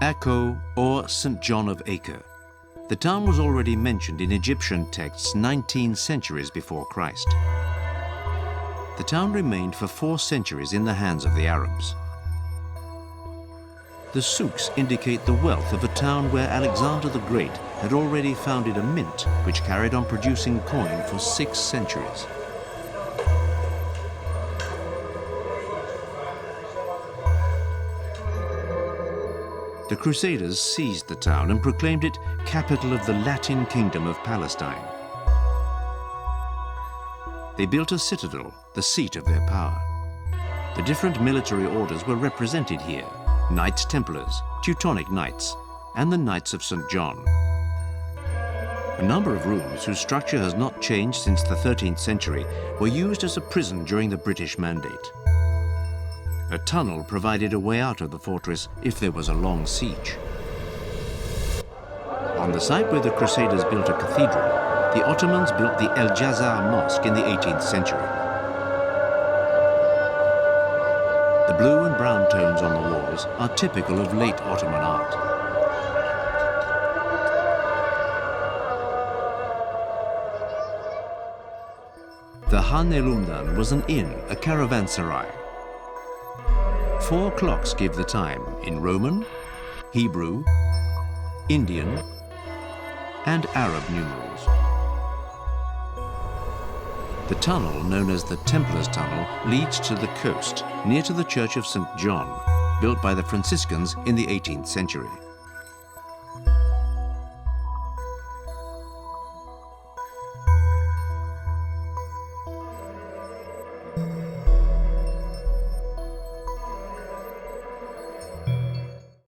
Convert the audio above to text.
Akko, or St. John of Acre. The town was already mentioned in Egyptian texts 19 centuries before Christ. The town remained for 4 centuries in the hands of the Arabs. The souks indicate the wealth of a town where Alexander the Great had already founded a mint which carried on producing coin for 6 centuries. The Crusaders seized the town and proclaimed it capital of the Latin Kingdom of Palestine. They built a citadel, the seat of their power. The different military orders were represented here: Knights Templars, Teutonic Knights, and the Knights of St. John. A number of rooms whose structure has not changed since the 13th century were used as a prison during the British Mandate. A tunnel provided a way out of the fortress if there was a long siege. On the site where the Crusaders built a cathedral, the Ottomans built the El Jazar Mosque in the 18th century. The blue and brown tones on the walls are typical of late Ottoman art. The Han-e-Lumdan was an inn, a caravanserai. 4 clocks give the time in Roman, Hebrew, Indian, and Arab numerals. The tunnel, known as the Templars' Tunnel, leads to the coast, near to the Church of St. John, built by the Franciscans in the 18th century.